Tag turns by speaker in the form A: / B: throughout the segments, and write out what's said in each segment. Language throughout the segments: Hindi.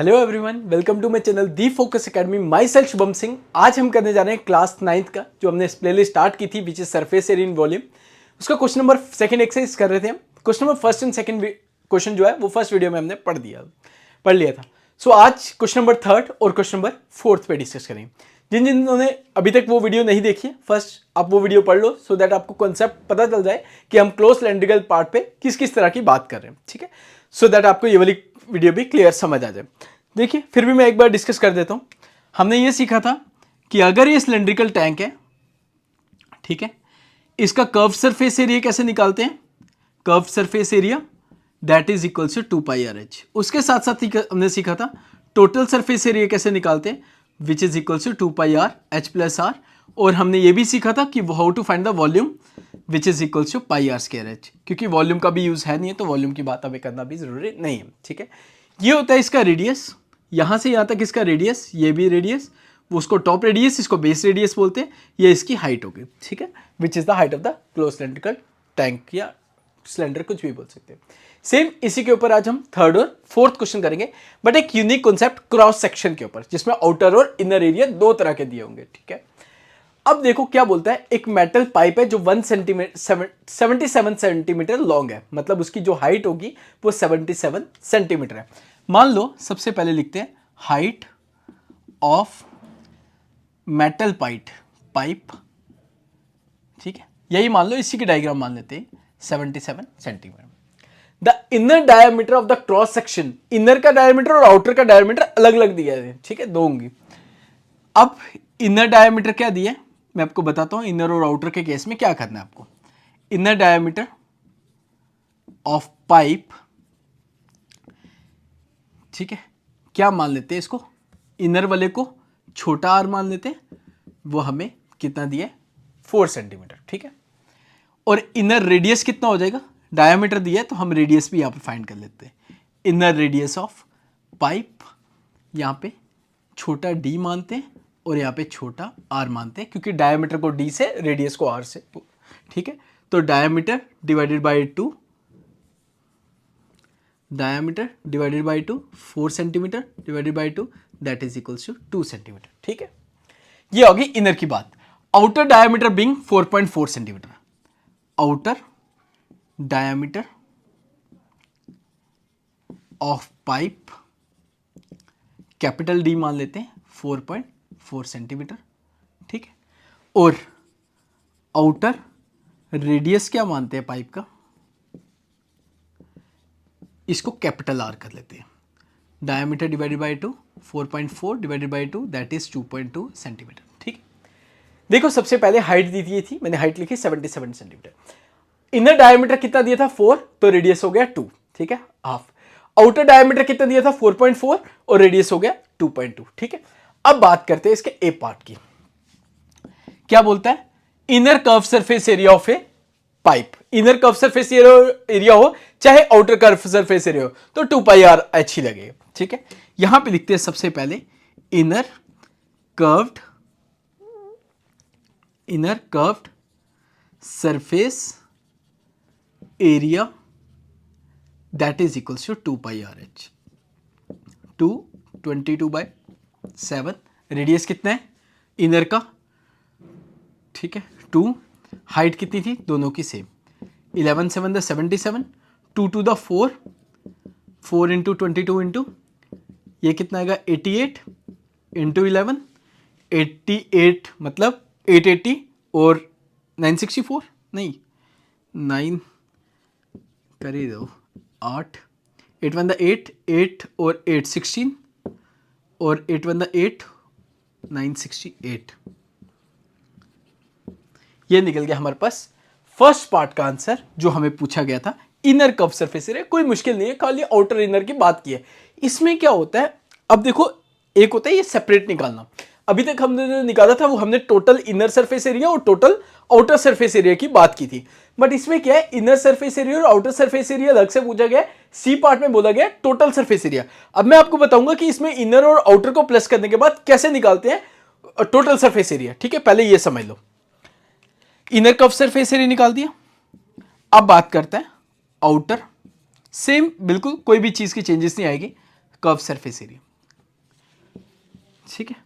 A: Hello everyone, welcome to my channel the focus academy. My self Shubham Singh. आज हम करने जा रहे हैं क्लास 9th का, जो हमने इस प्लेलिस्ट स्टार्ट की थी, which is surface area in volume. उसका क्वेश्चन नंबर सेकंड एक्सरसाइज कर रहे थे हम। Question number first and second question जो है वो फर्स्ट वीडियो में हमने पढ़ लिया था। सो आज क्वेश्चन नंबर थर्ड और क्वेश्चन नंबर फोर्थ पे डिस्कस करेंगे। जिन्होंने अभी तक वो वीडियो नहीं देखी है, फर्स्ट आप वो वीडियो पढ़ लो, सो दैट आपको कॉन्सेप्ट पता चल जाए कि हम क्लोज सिलेंड्रिकल पार्ट पे किस किस तरह की बात कर रहे हैं। ठीक है, सो दैट आपको ये वाली वीडियो भी क्लियर समझ आ जाए। देखिए, फिर भी मैं एक बार डिस्कस कर देता हूं। हमने ये सीखा था कि अगर ये सिलेंड्रिकल टैंक है, ठीक है, इसका कर्व सरफेस एरिया कैसे निकालते हैं? Curve surface area that is equals to 2 pi r h. उसके साथ साथ हमने सीखा था टोटल सरफेस एरिया कैसे निकालते हैं, which is equals to 2 pi r h plus r. और हमने ये भी सीखा था कि how to find the volume which is equals to pi r square h. क्योंकि वॉल्यूम का भी यूज है नहीं है, तो वॉल्यूम की बात हमें करना भी जरूरी नहीं है। ठीक है, ये होता है इसका रेडियस, यहां से यहां तक इसका रेडियस, ये भी रेडियस, वो उसको टॉप रेडियस, इसको बेस रेडियस बोलते हैं। ये इसकी हाइट होगी, ठीक है, which is the height of the close cylindrical tank या सिलेंडर, कुछ भी बोल सकते हैं। सेम इसी के ऊपर आज हम थर्ड और फोर्थ क्वेश्चन करेंगे, बट एक यूनिक कॉन्सेप्ट क्रॉस सेक्शन के ऊपर, जिसमें आउटर और इनर एरिया दो तरह के दिए होंगे। ठीक है, अब देखो क्या बोलता है। एक मेटल पाइप है जो 77 सेंटीमीटर लॉन्ग है, मतलब उसकी जो हाइट होगी वो 77 सेंटीमीटर है। मान लो सबसे पहले लिखते हैं हाइट ऑफ मेटल पाइप, ठीक है, यही मान लो, इसी की डायग्राम मान लेते हैं 77 centimetre. The inner diameter of the cross section, inner का डायमीटर और आउटर का डायमीटर अलग अलग दिया है, ठीक है, दो होंगी। अब इनर डायमीटर क्या दिया है मैं आपको बताता हूं। इनर और आउटर के केस में क्या करना है आपको। इनर डायमीटर ऑफ पाइप, ठीक है, क्या मान लेते हैं इसको, इनर वाले को छोटा आर मान लेते हैं, वो हमें कितना दिया है 4 सेंटीमीटर। ठीक है, और इनर रेडियस कितना हो जाएगा, डायमीटर दिया है तो हम रेडियस भी यहां पर फाइंड कर लेते हैं। इनर रेडियस ऑफ पाइप, यहां पे छोटा डी मानते हैं और यहाँ पे छोटा आर मानते हैं, क्योंकि डायमीटर को डी से, रेडियस को आर से। ठीक है, तो diameter divided by 2, diameter divided by 2, 4 centimetre divided by 2, that is equals to 2 centimetre. ठीक है, ये होगी इनर की बात। Outer diameter being 4.4 centimetre, outer diameter of pipe, capital D मान लेते हैं 4.4 सेंटीमीटर। ठीक है, और आउटर रेडियस क्या मानते हैं पाइप का, इसको कैपिटल आर कर लेते हैं। Diameter divided by 2, 4.4 divided by 2, that is 2.2 centimetre. ठीक है, देखो सबसे पहले हाइट दी थी, मैंने हाइट लिखी 77 सेंटीमीटर। इनर डायमीटर कितना दिया था 4, तो रेडियस हो गया 2, ठीक है, हाफ। आउटर डायमीटर कितना दिया था 4.4 और रेडियस हो गया 2.2। ठीक है, अब बात करते हैं इसके ए पार्ट की। क्या बोलता है, inner curve surface area of A pipe. Inner curve surface area हो चाहे आउटर कर्व सरफेस एरिया हो, तो 2 पाई आर एच ही लगेगा। ठीक है, यहां पे लिखते हैं सबसे पहले inner curved surface area that is equals to 2 pi r h. 22/7, radius कितना है इनर का, ठीक है, 2, हाइट कितनी थी, दोनों की same, 11 7 the 77, 2 to the 4, 4 into 22 into, ये कितना आएगा 88 इंटू 11, 88 मतलब 880 और 964, नहीं 9 कर ही दो, 8 8 1 द 8, 8 और 8 16 और 8 1 द 8, 968। ये निकल गया हमारे पास फर्स्ट पार्ट का आंसर, जो हमें पूछा गया था इनर कर्व सरफेस एरिया। कोई मुश्किल नहीं है, खाली आउटर इनर की बात की है। इसमें क्या होता है, अब देखो, एक होता है ये सेपरेट निकालना। अभी तक हमने जो निकाला था वो हमने टोटल इनर सरफेस एरिया और टोटल आउटर सरफेस एरिया की बात की थी। बट इसमें क्या है, इनर सरफेस एरिया और आउटर सरफेस एरिया अलग से पूछा गया है, सी पार्ट में बोला गया टोटल सरफेस एरिया। अब मैं आपको बताऊंगा कि इसमें इनर और आउटर को प्लस करने के बाद कैसे निकालते हैं टोटल सरफेस एरिया। ठीक है, पहले ये समझ लो, इनर कर्व सरफेस एरिया निकाल दिया। अब बात करते हैं आउटर, सेम बिल्कुल कोई भी चीज की चेंजेस नहीं आएगी, कर्व सरफेस एरिया। ठीक है,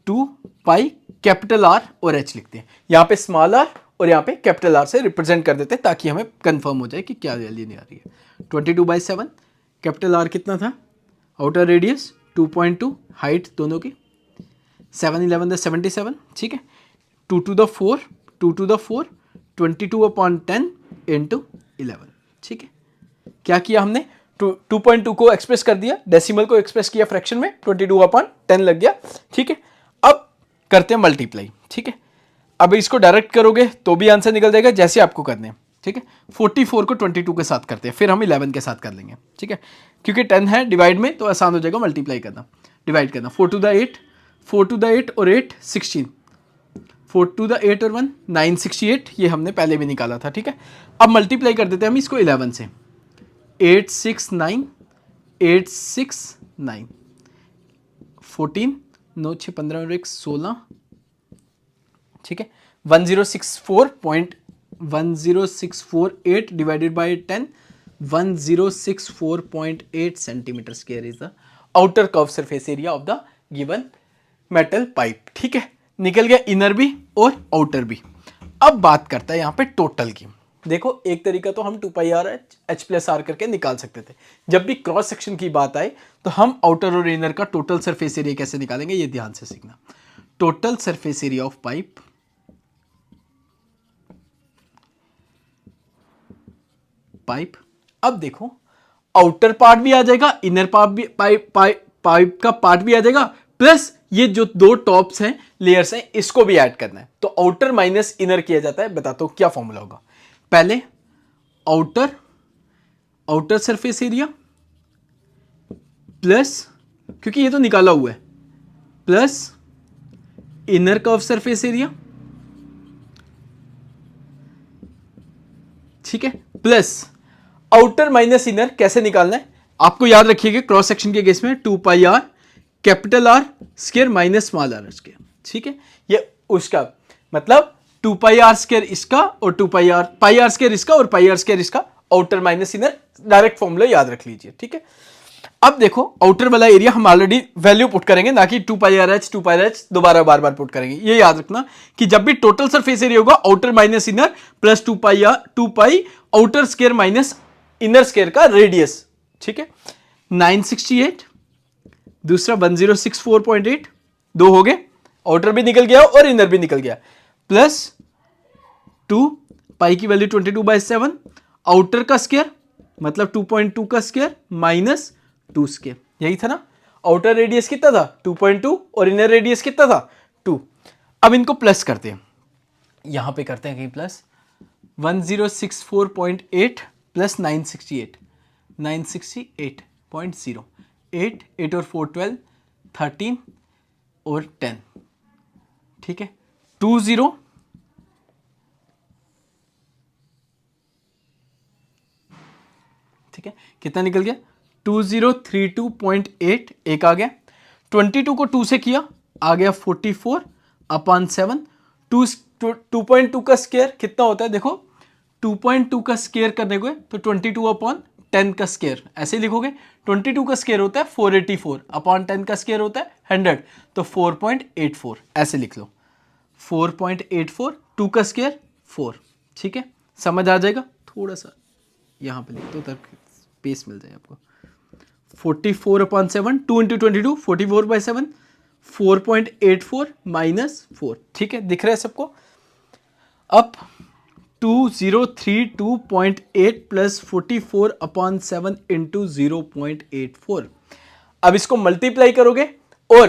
A: 2 पाई कैपिटल आर और एच लिखते हैं, यहाँ पे स्मॉल आर और यहाँ पे कैपिटल आर से रिप्रेजेंट कर देते हैं ताकि हमें कंफर्म हो जाए कि क्या वैल्यू नहीं आ रही है। 22/7 कैपिटल आर कितना था, आउटर रेडियस 2.2, हाइट दोनों की 7 11 द 77, ठीक है, 2 to the 4 22/10 into 11, ठीक है। क्या किया हमने, 2.2 को एक्सप्रेस कर दिया, डेसिमल को एक्सप्रेस किया फ्रैक्शन में, 22/10 लग गया, ठीक है। अब करते हैं मल्टीप्लाई, ठीक है। अब इसको डायरेक्ट करोगे तो भी आंसर निकल जाएगा जैसे आपको करने हैं, ठीक है। 44 को 22 के साथ करते हैं, फिर हम 11 के साथ कर लेंगे, ठीक है, क्योंकि 10 है डिवाइड में तो आसान हो जाएगा मल्टीप्लाई करना, डिवाइड करना। 4 to the 8 और 8 16, 4 to the 8 और 1 968, ये हमने पहले भी निकाला था, ठीक है। अब मल्टीप्लाई कर देते हैं हम इसको 11 से, 869 14 9 6 15 और 1 16, ठीक है। 1064.10648 divided by 10, 1064.8 centimetre square is the outer curve surface area of the given metal pipe, ठीक है। निकल गया इनर भी और आउटर भी। अब बात करता है यहाँ पे टोटल की। देखो एक तरीका तो हम 2 pi r h plus are करके निकाल सकते थे, जब भी क्रॉस सेक्शन की बात आए तो हम आउटर और इनर का टोटल सरफेस एरिया कैसे निकालेंगे ये ध्यान से सीखना। Total surface area of pipe, अब देखो आउटर पार्ट भी आ जाएगा, इनर पार्ट भी, पाइप का पार्ट भी आ जाएगा, प्लस ये जो दो टॉप्स हैं, लेयर्स हैं, इसको भी ऐड करना है। तो आउटर माइनस इनर किया जाता है, बताता हूं क्या फॉर्मूला होगा। पहले आउटर सरफेस एरिया प्लस, क्योंकि ये तो निकाला हुआ है, plus inner curve surface area, ठीक है, प्लस आउटर माइनस इनर कैसे निकालना है आपको याद रखिएगा, क्रॉस सेक्शन के केस में 2 pi R capital R square minus small R square, ठीक है। ये उसका मतलब 2 पाई आर स्क्वायर इसका और 2 पाई आर स्क्वायर इसका और पाई आर स्क्वायर इसका, outer minus inner, direct formula याद रख लीजिए, ठीक है। अब देखो आउटर वाला एरिया हम ऑलरेडी वैल्यू पुट करेंगे, ना कि 2 पाई आर एच दोबारा बार बार पुट करेंगे। ये याद रखना कि जब भी टोटल सरफेस एरिया होगा outer minus inner plus 2 pi outer square minus inner square का रेडियस, ठीक है। 968, दूसरा 1064.8, दो हो गए, आउटर भी निकल गया और इनर भी निकल गया, प्लस 2 पाई की वैल्यू 22/7, आउटर का स्क्वायर मतलब 2.2 का स्क्वायर माइनस 2 स्क्वायर, यही था ना। आउटर रेडियस कितना था 2.2 और इनर रेडियस कितना था 2। अब इनको प्लस करते हैं, यहां पे करते हैं कहीं प्लस, 1064.8 प्लस 968.0, 8 और 4 12, 13 और 10, ठीक है, 20, ठीक है, कितना निकल गया 2032.8, एक आ गया, 22 को 2 से किया आ गया 44/7, 2.2 का स्क्वायर कितना होता है, देखो 2.2 का स्क्वायर करने को है तो 22/10 का स्क्वायर ऐसे लिखोगे, 22 का स्क्वायर होता है 484/10 का स्क्वायर होता है 100, तो 4.84 ऐसे लिख लो, 4.84, 2 का स्क्वायर 4, ठीक है, समझ आ जाएगा। थोड़ा सा यहाँ पे लिख दो ताकि स्पेस मिल जाए आपको। 44/7, 2 × 22 44/7, 4.84 माइनस 4, ठीक है, दिख रहा है सबको। अब 2032.8 प्लस 44/7 इंटू 0.84, अब इसको मल्टीप्लाई करोगे और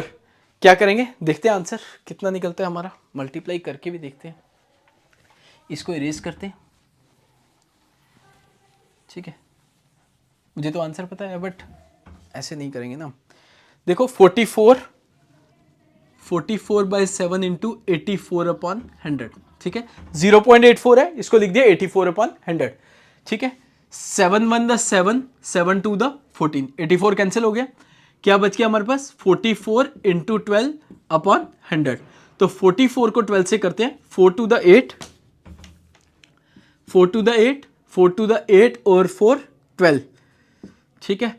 A: क्या करेंगे देखते हैं आंसर कितना निकलता है हमारा, मल्टीप्लाई करके भी देखते हैं, इसको इरेज करते हैं, ठीक है। मुझे तो आंसर पता है बट ऐसे नहीं करेंगे ना। देखो 44/7 इंटू 84/100, ठीक है, 0.84 है, इसको लिख दिया 84/100, ठीक है। 7 1 द 7, 7 2 द 14, 84 कैंसिल हो गया, क्या बच गया हमारे पास 44 इंटू 12/100, तो 44 को 12 से करते हैं, 4 to the 8, 4 to the 8 और 4 12, ठीक है,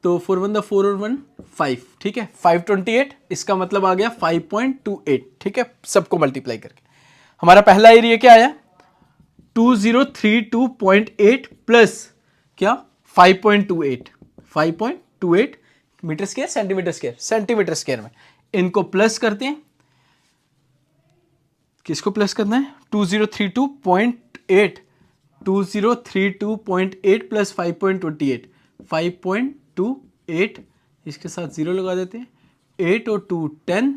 A: तो 4 1 4 और 1 5, ठीक है, 528, इसका मतलब आ गया 5.28, ठीक है, सबको मल्टीप्लाई करके हमारा पहला एरिया क्या आया 2032.8 प्लस क्या 5.28, 5.28 metre square centimetre square, centimetre square में इनको प्लस करते हैं, किसको प्लस करना है 2032.8, 2032.8 प्लस 5.28, 5.28, इसके साथ जीरो लगा देते हैं, 8 और 2 10,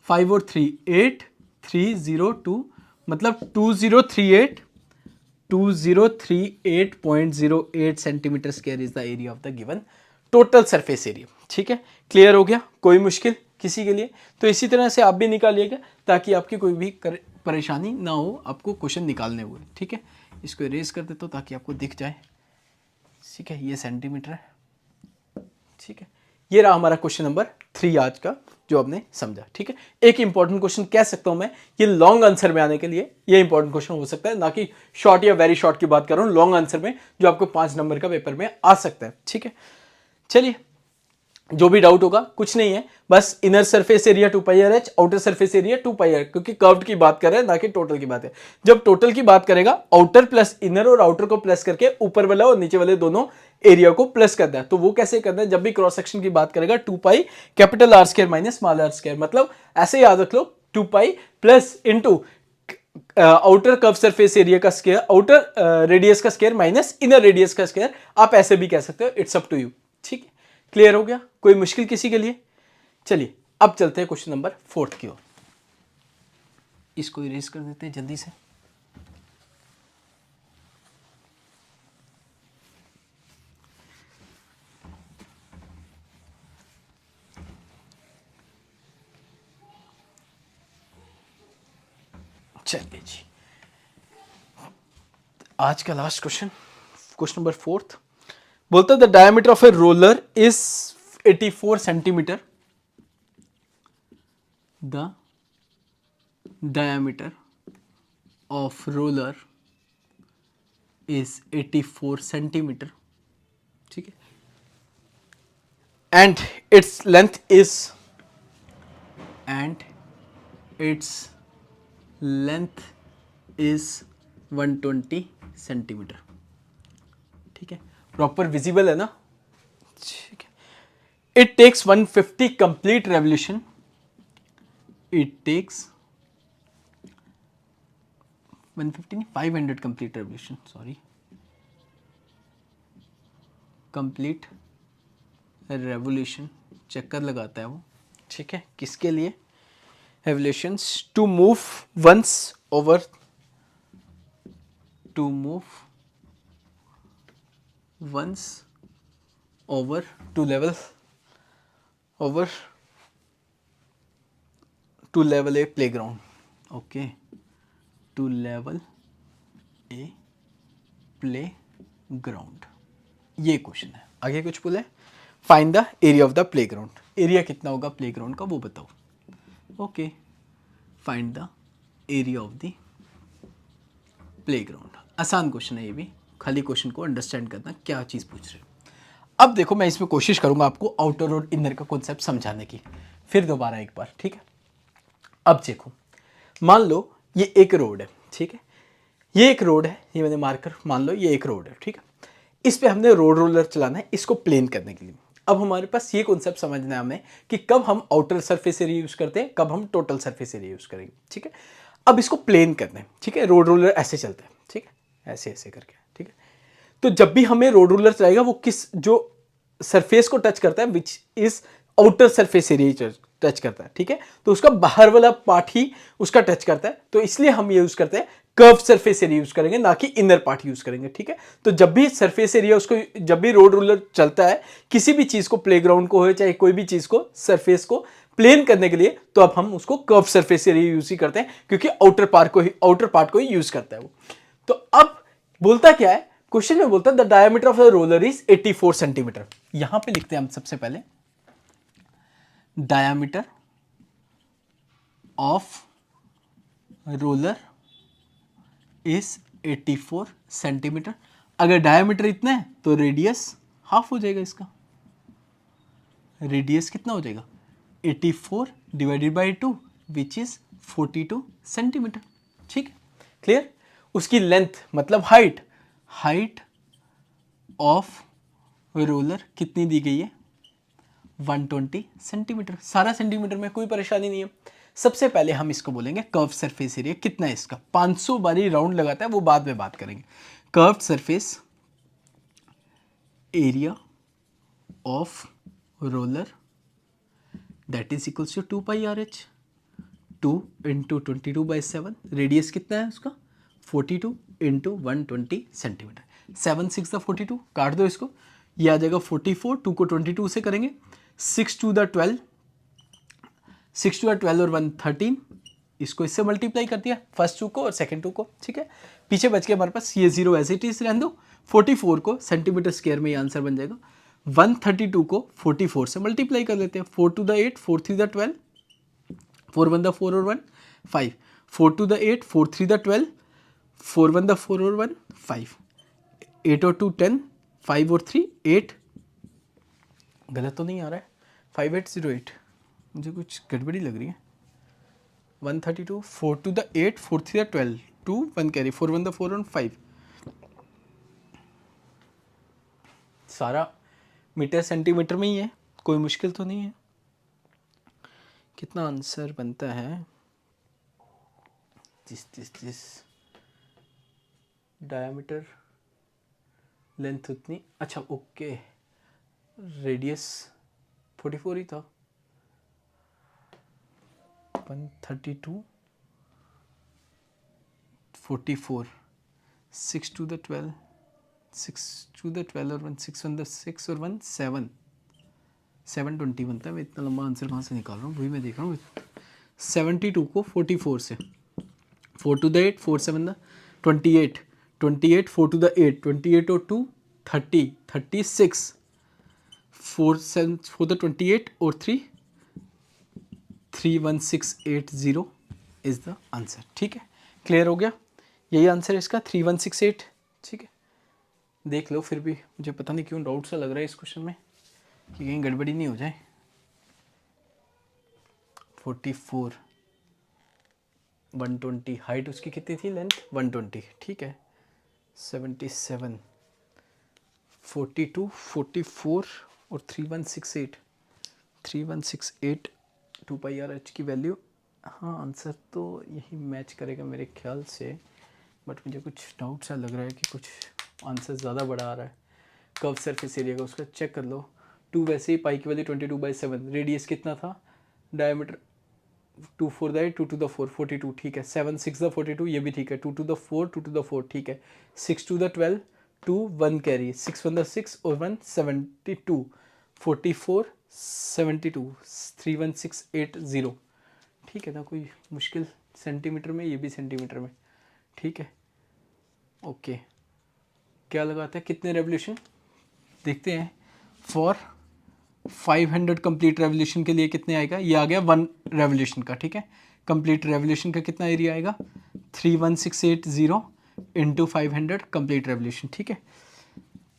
A: 5 और 3 8, 302, मतलब 2038.08 centimetre square is the area of the given total surface area, ठीक है, क्लियर हो गया, कोई मुश्किल किसी के लिए? तो इसी तरह से आप भी निकालिएगा ताकि आपकी कोई भी परेशानी ना हो आपको क्वेश्चन निकालने हुए, ठीक है। इसको इरेज कर देता हूँ ताकि आपको दिख जाए, ठीक है, ये सेंटीमीटर है, ठीक है। ये रहा हमारा क्वेश्चन नंबर 3 आज का जो आपने समझा, ठीक है। एक इंपॉर्टेंट क्वेश्चन कह सकता हूं मैं, ये लॉन्ग आंसर में आने के लिए ये इंपॉर्टेंट क्वेश्चन हो सकता है, ना कि शॉर्ट या वेरी शॉर्ट की बात कर रहा हूं, लॉन्ग आंसर में जो आपको 5 नंबर का पेपर में आ सकता है, ठीक है। चलिए, जो भी डाउट होगा कुछ नहीं है, बस inner surface area 2πr/h, outer surface area 2πr, क्योंकि कर्व्ड की बात कर रहे हैं ना कि टोटल की बात है। जब टोटल की बात करेगा आउटर प्लस इनर, और आउटर को प्लस करके ऊपर वाला और नीचे वाले दोनों एरिया को प्लस करना है। तो वो कैसे करना है, जब भी क्रॉस सेक्शन की बात करेगा 2π capital R square minus small r square, मतलब ऐसे याद रख लो 2π plus into outer curve surface area का स्क्वायर, आउटर रेडियस का स्क्वायर माइनस इनर रेडियस का स्क्वायर, आप ऐसे भी कह सकते हो, इट्स अप टू यू, ठीक है। क्लियर हो गया, कोई मुश्किल किसी के लिए? चलिए अब चलते हैं क्वेश्चन नंबर 4 की ओर, इसको इरेज कर देते हैं जल्दी से। चलिए जी, आज का लास्ट क्वेश्चन, क्वेश्चन नंबर 4 बोलता है the diameter of a roller is 84 centimetre, the diameter of roller is 84 centimetre, ठीक है, and its length is, and its length is 120 centimetre, ठीक है, प्रॉपर विजिबल है ना, ठीक है। It takes 150 complete revolution, it takes 150 नहीं 500 complete revolution, sorry, complete revolution, चक्कर लगाता है वो, ठीक है, किसके लिए, revolutions to move once over, to move once over to level, over to level a playground, okay, to level a playground, ये क्वेश्चन है। आगे कुछ बोले, find the area of the playground, area कितना होगा प्लेग्राउंड का वो बताओ, okay, find the area of the playground. आसान क्वेश्चन है ये भी, खाली क्वेश्चन को अंडरस्टैंड करना क्या चीज़ पूछ रहे हो। अब देखो मैं इसमें कोशिश करूंगा आपको आउटर और इनर का कॉन्सेप्ट समझाने की, फिर दोबारा एक बार, ठीक है। अब देखो, मान लो ये एक रोड है, ठीक है, ये एक रोड है, ये मैंने मार्कर मान लो ये एक रोड है, ठीक है, इस पे हमने रोड रोलर चलाना है इसको प्लेन करने के लिए। अब हमारे पास ये कॉन्सेप्ट समझना है हमें कि कब हम आउटर सरफेस एरिया यूज करते हैं, कब हम टोटल सरफेस एरिया यूज करेंगे, ठीक है। अब इसको प्लेन करना है, ठीक है, रोड रोलर ऐसे चलता है, ठीक है, ऐसे ऐसे करके, ठीक है। तो जब भी हमें रोड रोलर चलाएगा वो किस जो सरफेस को टच करता है which is outer surface area touch करता है, ठीक है, तो उसका बाहर वाला पार्ट ही उसका टच करता है, तो इसलिए हम ये यूज करते हैं कर्व सरफेस एरिया यूज करेंगे, ना कि इनर पार्ट यूज करेंगे, ठीक है। तो जब भी सरफेस एरिया उसको, जब भी रोड रोलर चलता है किसी भी चीज को, प्लेग्राउंड को हो चाहे कोई भी चीज को, सरफेस को प्लेन करने के लिए, तो अब हम उसको कर्व सरफेस एरिया यूज ही करते हैं, क्योंकि आउटर पार्ट को ही यूज करता है वो। तो अब बोलता क्या है क्वेश्चन में, बोलता है the diameter of the roller is 84 centimetre. यहां पे लिखते हैं हम सबसे पहले diameter of roller is 84 centimetre. अगर डायमीटर इतना है तो रेडियस हाफ हो जाएगा इसका, रेडियस कितना हो जाएगा 84 divided by 2 which is 42 centimetre. ठीक है, क्लियर। उसकी लेंथ मतलब हाइट ऑफ रोलर कितनी दी गई है 120 सेंटीमीटर। सारा सेंटीमीटर में, कोई परेशानी नहीं है। सबसे पहले हम इसको बोलेंगे कर्व सरफेस एरिया कितना है इसका। 500 बारी राउंड लगाता है, वो बाद में बात करेंगे। Curve surface area of roller that is equals to 2 pi r h. 2 into 22/7। Radius कितना है उसका 42 इंटू 120 सेंटीमीटर। 7 6 42, काट दो इसको, ये आ जाएगा 44। 2 को 22 से करेंगे, 6 2 12, 6 2 12 और 1 13। इसको इससे मल्टीप्लाई कर दिया, फर्स्ट 2 को और सेकंड 2 को। ठीक है, पीछे बच के हमारे पास ये 0 एज इट इज रहने दो। 44 को सेंटीमीटर स्क्वायर में ये आंसर बन जाएगा। 132 को 44 से मल्टीप्लाई कर लेते हैं। 4 2 8, 4 3 12, 4 1 4 और 1 5, 4 2 8, 4 3 12, 4 1 4 और 1 5, 8 और 2 10, 5 और 3 8। गलत तो नहीं आ रहा है 5808, मुझे कुछ गड़बड़ी लग रही है। 132, 4 2 8, 4 3 12, 2 1 कैरी, 4 1 4 और 5। सारा मीटर सेंटीमीटर में ही है, कोई मुश्किल तो नहीं है। कितना आंसर बनता है 30 डायमीटर, लेंथ उतनी। अच्छा ओके, रेडियस 44 ही था। 132 44, 6 2 12, 6 2 12 और 1 6 1 6 और 1 7, 720 बनता है। मैं इतना लंबा आंसर कहाँ से निकाल रहा हूँ, वही मैं देख रहा हूँ। 72 को 44 से, 4 2 8, 4 7 28, 28 4 2 8, 28 और 2 30, 36, 4 7 4 28 और 3 31680 इज द आंसर। ठीक है, क्लियर हो गया, यही आंसर है इसका 3168। ठीक है, देख लो, फिर भी मुझे पता नहीं क्यों डाउट सा लग रहा है इस क्वेश्चन में कि कहीं गड़बड़ी नहीं हो जाए। 44 120, हाइट उसकी कितनी थी, लेंथ 120। ठीक है, 77 42 44 और 3168 2 पाई आर एच की वैल्यू। हाँ, आंसर तो यही मैच करेगा मेरे ख्याल से, बट मुझे कुछ डाउट सा लग रहा है कि कुछ आंसर ज़्यादा बड़ा आ रहा है। कर्व सरफेस एरिया का उसका चेक कर लो। 2 वैसे ही, पाई की वैल्यू 22/7, रेडियस कितना था, डायमीटर 2 4 8, 2 2 4 42। ठीक है, 7 6 42, ये भी ठीक है। 2 2 4, 2 2 4, ठीक है। 6 2 12, 2 1 कैरी, 6 1 6 और 1 72, 44 72 31680। ठीक है ना, कोई मुश्किल सेंटीमीटर में, ये भी सेंटीमीटर में। ठीक है, ओके, क्या लगाता है, कितने रेवोल्यूशन देखते हैं। फॉर 500 कंप्लीट रेवोल्यूशन के लिए कितने आएगा, ये आ गया 1 रेवोल्यूशन का। ठीक है, कंप्लीट रेवोल्यूशन का कितना एरिया आएगा 31680 इंटू 500 कंप्लीट रेवोल्यूशन। ठीक है,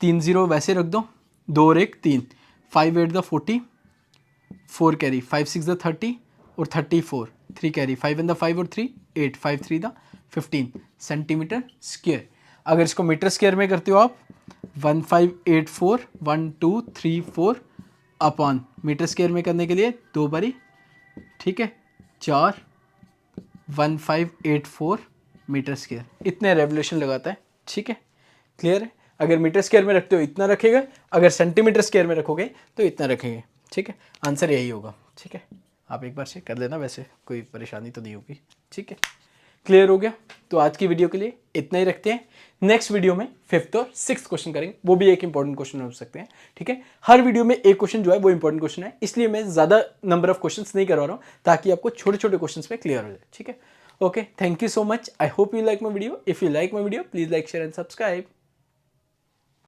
A: 3 0 वैसे रख दो, 2 और 1 3, 5 8 40, 4 कैरी, 5 6 30 और 34, 3 कैरी, 5 1 5 और 3 8, 5 3 15 सेंटीमीटर स्क्वायर। अगर इसको मीटर स्क्वायर में करते हो आप 1584 अपॉन मीटर स्क्वायर में करने के लिए 2 बारी, ठीक है, 4 1584 मीटर स्क्वायर, इतने रेवोल्यूशन लगाता है। ठीक है, क्लियर है। अगर मीटर स्क्वायर में रखते हो इतना रखेगा, अगर सेंटीमीटर स्क्वायर में रखोगे तो इतना रखेंगे। ठीक है, आंसर यही होगा। ठीक है, आप एक बार चेक कर लेना, वैसे कोई परेशानी तो नहीं होगी। ठीक है, क्लियर हो गया। तो आज की वीडियो के लिए इतना ही रखते हैं। नेक्स्ट वीडियो में 5th और 6th क्वेश्चन करेंगे, वो भी एक इंपॉर्टेंट क्वेश्चन हो सकते हैं। ठीक है, हर वीडियो में एक क्वेश्चन जो है वो इंपॉर्टेंट क्वेश्चन है, इसलिए मैं ज़्यादा नंबर ऑफ क्वेश्चंस नहीं करवा रहा हूँ, ताकि आपको छोटे छोटे क्वेश्चंस में क्लियर हो जाए। ठीक है, okay, thank you so much. I hope you like my video. If you like my video, please like, share and subscribe.